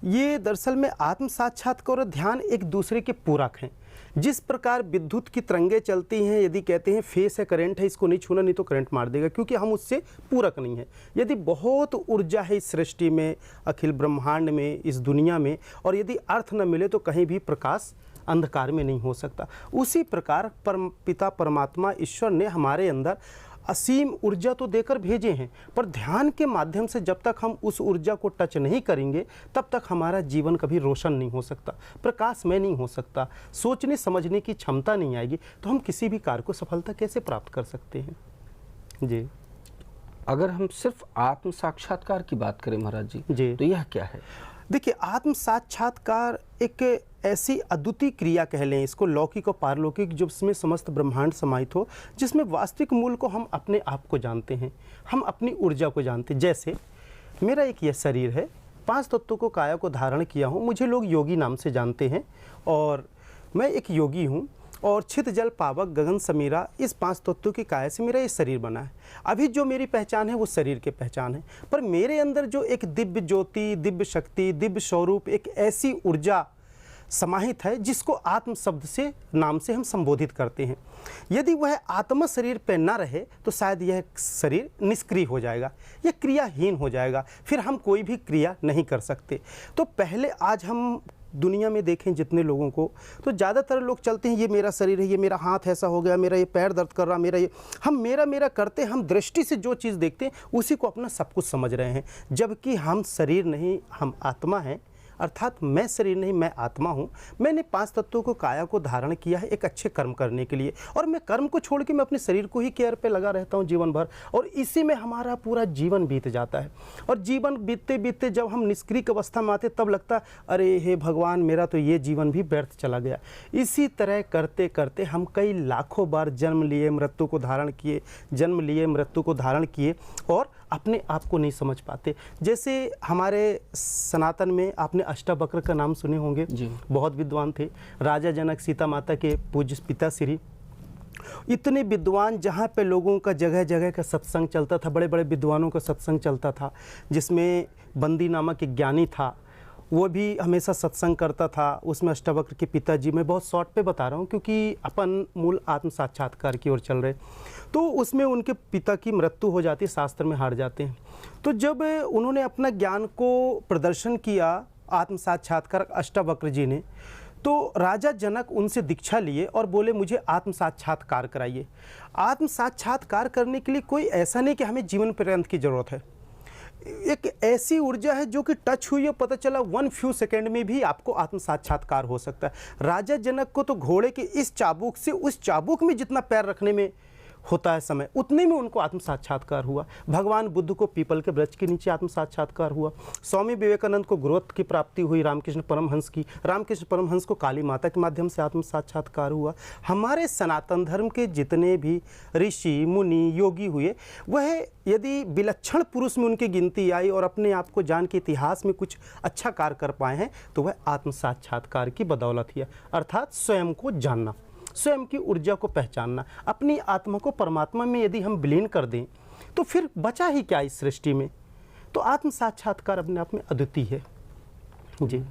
ये दरअसल में आत्म साक्षात्कार और ध्यान एक दूसरे के पूरक हैं। जिस प्रकार विद्युत की तरंगें चलती हैं, यदि कहते हैं फेस है, करंट है, इसको नहीं छूना नहीं तो करंट मार देगा, क्योंकि हम उससे पूरक नहीं है। यदि बहुत ऊर्जा है इस सृष्टि में, अखिल ब्रह्मांड में, इस दुनिया में, और यदि अर्थ न मिले तो कहीं भी प्रकाश अंधकार में नहीं हो सकता। उसी प्रकार पिता परमात्मा ईश्वर ने हमारे अंदर असीम ऊर्जा तो देकर भेजे हैं, पर ध्यान के माध्यम से जब तक हम उस ऊर्जा को टच नहीं करेंगे तब तक हमारा जीवन कभी रोशन नहीं हो सकता, प्रकाशमय नहीं हो सकता, सोचने समझने की क्षमता नहीं आएगी, तो हम किसी भी कार्य को सफलता कैसे प्राप्त कर सकते हैं। जी, अगर हम सिर्फ आत्म साक्षात्कार की बात करें महाराज जी, तो यह क्या है? देखिए, आत्म साक्षात्कार एक ऐसी अद्वितीय क्रिया कह लें इसको, लौकिक और पारलौकिक, जिसमें समस्त ब्रह्मांड समाहित हो, जिसमें वास्तविक मूल को हम अपने आप को जानते हैं, हम अपनी ऊर्जा को जानते हैं। जैसे मेरा एक यह शरीर है, 5 तत्वों को काया को धारण किया हूँ, मुझे लोग योगी नाम से जानते हैं और मैं एक योगी हूँ। और छित जल पावक गगन समीरा, इस 5 तत्वों की काया से मेरा ये शरीर बना है। अभी जो मेरी पहचान है वो शरीर की पहचान है, पर मेरे अंदर जो एक दिव्य ज्योति, दिव्य शक्ति, दिव्य स्वरूप, एक ऐसी ऊर्जा समाहित है जिसको आत्म शब्द से, नाम से हम संबोधित करते हैं। यदि वह आत्मा शरीर पे न रहे तो शायद यह शरीर निष्क्रिय हो जाएगा, यह क्रियाहीन हो जाएगा, फिर हम कोई भी क्रिया नहीं कर सकते। तो पहले आज हम दुनिया में देखें जितने लोगों को, तो ज़्यादातर लोग चलते हैं, ये मेरा शरीर है, ये मेरा हाथ ऐसा हो गया, मेरा ये पैर दर्द कर रहा, मेरा ये, हम मेरा करते, हम दृष्टि से जो चीज़ देखते हैं उसी को अपना सब कुछ समझ रहे हैं, जबकि हम शरीर नहीं, हम आत्मा हैं। अर्थात मैं शरीर नहीं, मैं आत्मा हूँ। मैंने 5 तत्वों को काया को धारण किया है एक अच्छे कर्म करने के लिए, और मैं कर्म को छोड़ के मैं अपने शरीर को ही केयर पे लगा रहता हूँ जीवन भर, और इसी में हमारा पूरा जीवन बीत जाता है। और जीवन बीतते बीतते जब हम निष्क्रिय अवस्था में आते तब लगता अरे हे भगवान, मेरा तो ये जीवन भी व्यर्थ चला गया। इसी तरह करते करते हम कई लाखों बार जन्म लिए, मृत्यु को धारण किए, जन्म लिए, मृत्यु को धारण किए, और अपने आप को नहीं समझ पाते। जैसे हमारे सनातन में आपने अष्टावक्र का नाम सुने होंगे, बहुत विद्वान थे, राजा जनक, सीता माता के पूज्य पिता श्री, इतने विद्वान, जहाँ पे लोगों का जगह जगह का सत्संग चलता था, बड़े बड़े विद्वानों का सत्संग चलता था, जिसमें बंदी नामक एक ज्ञानी था, वो भी हमेशा सत्संग करता था। उसमें अष्टावक्र के पिताजी, मैं बहुत शॉर्ट पे बता रहा हूँ क्योंकि अपन मूल आत्म साक्षात्कार की ओर चल रहे, तो उसमें उनके पिता की मृत्यु हो जाती है, शास्त्र में हार जाते हैं। तो जब उन्होंने अपना ज्ञान को प्रदर्शन किया आत्म साक्षात्कार अष्टावक्र जी ने, तो राजा जनक उनसे दीक्षा लिए और बोले मुझे आत्म साक्षात्कार कराइए। आत्म साक्षात्कार करने के लिए कोई ऐसा नहीं कि हमें जीवन पर्यंत की ज़रूरत है, एक ऐसी ऊर्जा है जो कि टच हुई है, पता चला 1 few सेकेंड में भी आपको आत्म साक्षात्कार हो सकता है। राजा जनक को तो घोड़े के इस चाबुक से उस चाबुक में जितना पैर रखने में होता है समय, उतने में उनको आत्म साक्षात्कार हुआ। भगवान बुद्ध को पीपल के वृक्ष के नीचे आत्म साक्षात्कार हुआ। स्वामी विवेकानंद को ग्रोथ की प्राप्ति हुई, रामकृष्ण परमहंस की, रामकृष्ण परमहंस को काली माता के माध्यम से आत्म साक्षात्कार हुआ। हमारे सनातन धर्म के जितने भी ऋषि मुनि योगी हुए, वह यदि विलक्षण पुरुष में उनकी गिनती आई और अपने आप को जान के इतिहास में कुछ अच्छा कार्य कर पाए हैं, तो वह आत्म साक्षात्कार की बदौलत ही है। अर्थात स्वयं को जानना, स्वयं की ऊर्जा को पहचानना, अपनी आत्मा को परमात्मा में यदि हम विलीन कर दें तो फिर बचा ही क्या इस सृष्टि में। तो आत्म साक्षात्कार अपने आप में अद्वितीय है। जी।